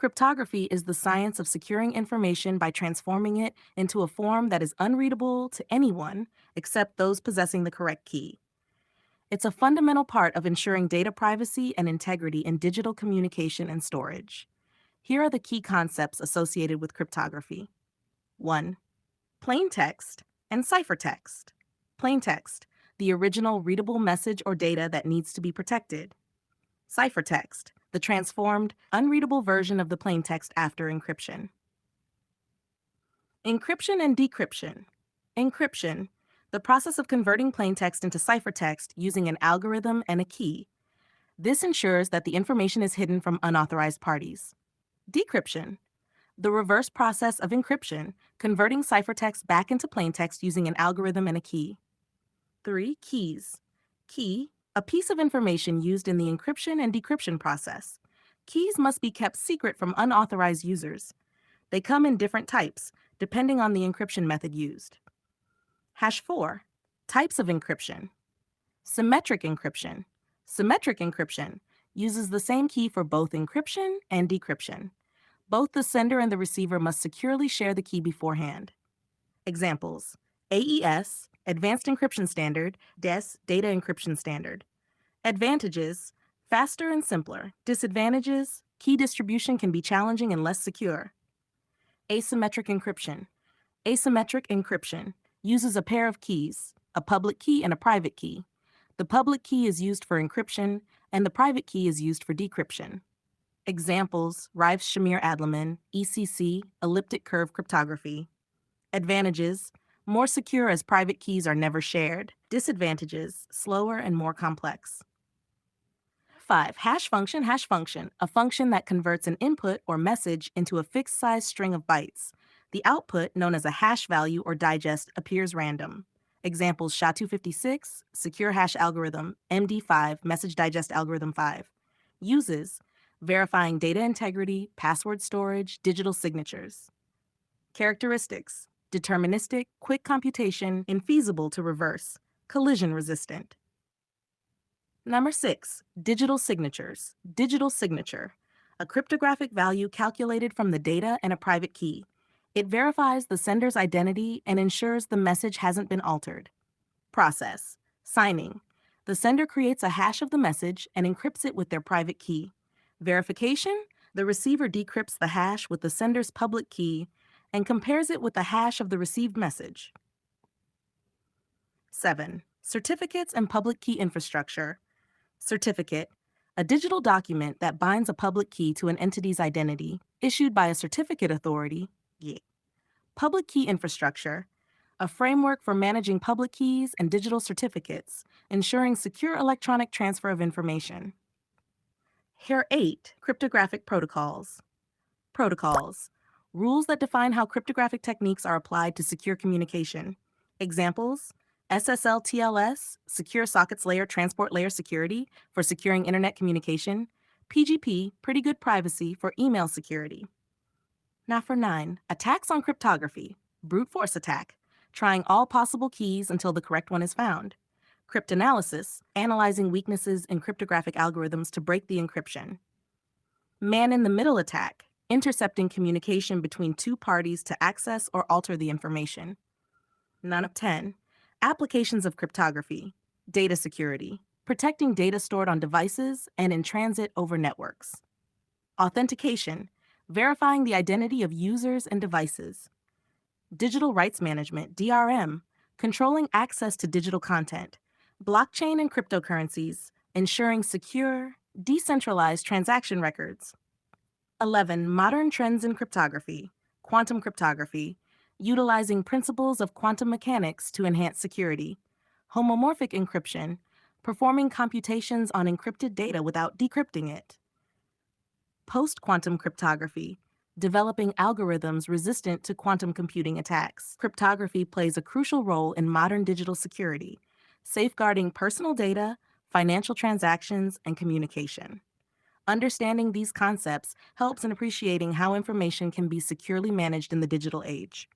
Cryptography is the science of securing information by transforming it into a form that is unreadable to anyone except those possessing the correct key. It's a fundamental part of ensuring data privacy and integrity in digital communication and storage. Here are the key concepts associated with cryptography. 1. Plain text and ciphertext. Plain text, the original readable message or data that needs to be protected. Ciphertext, the transformed, unreadable version of the plain text after encryption. Encryption and decryption. Encryption, the process of converting plain text into ciphertext using an algorithm and a key. This ensures that the information is hidden from unauthorized parties. Decryption, the reverse process of encryption, converting ciphertext back into plain text using an algorithm and a key. 3. Keys. Key, a piece of information used in the encryption and decryption process. Keys must be kept secret from unauthorized users. They come in different types, depending on the encryption method used. Hash 4. Types of encryption. Symmetric encryption. Symmetric encryption uses the same key for both encryption and decryption. Both the sender and the receiver must securely share the key beforehand. Examples: AES, Advanced Encryption Standard, DES, Data Encryption Standard. Advantages: faster and simpler. Disadvantages: key distribution can be challenging and less secure. Asymmetric encryption. Asymmetric encryption uses a pair of keys, a public key and a private key. The public key is used for encryption, and the private key is used for decryption. Examples: Rives-Shamir-Adleman, ECC, elliptic curve cryptography. Advantages: more secure as private keys are never shared. Disadvantages: slower and more complex. 5. Hash function, a function that converts an input or message into a fixed size string of bytes. The output, known as a hash value or digest, appears random. Examples: SHA-256, secure hash algorithm, MD5, message digest algorithm 5. Uses: verifying data integrity, password storage, digital signatures. Characteristics: deterministic, quick computation, infeasible to reverse, collision resistant. Number 6. Digital signatures. Digital signature, a cryptographic value calculated from the data and a private key. It verifies the sender's identity and ensures the message hasn't been altered. Process: signing. The sender creates a hash of the message and encrypts it with their private key. Verification: the receiver decrypts the hash with the sender's public key and compares it with the hash of the received message. 7. Certificates and public key infrastructure. Certificate, a digital document that binds a public key to an entity's identity, issued by a certificate authority. Public key infrastructure, a framework for managing public keys and digital certificates, ensuring secure electronic transfer of information. Here 8. Cryptographic protocols. Protocols, rules that define how cryptographic techniques are applied to secure communication. Examples: SSL/TLS, Secure Sockets Layer Transport Layer Security, for securing internet communication. PGP, Pretty Good Privacy, for email security. Now for 9. Attacks on cryptography. Brute force attack, trying all possible keys until the correct one is found. Cryptanalysis, analyzing weaknesses in cryptographic algorithms to break the encryption. Man-in-the-middle attack, intercepting communication between two parties to access or alter the information. 10. Applications of cryptography. Data security, protecting data stored on devices and in transit over networks. Authentication, verifying the identity of users and devices. Digital rights management, DRM, controlling access to digital content. Blockchain and cryptocurrencies, ensuring secure, decentralized transaction records. 11. Modern trends in cryptography. Quantum cryptography, utilizing principles of quantum mechanics to enhance security. Homomorphic encryption, performing computations on encrypted data without decrypting it. Post-quantum cryptography, developing algorithms resistant to quantum computing attacks. Cryptography plays a crucial role in modern digital security, safeguarding personal data, financial transactions, and communication. Understanding these concepts helps in appreciating how information can be securely managed in the digital age.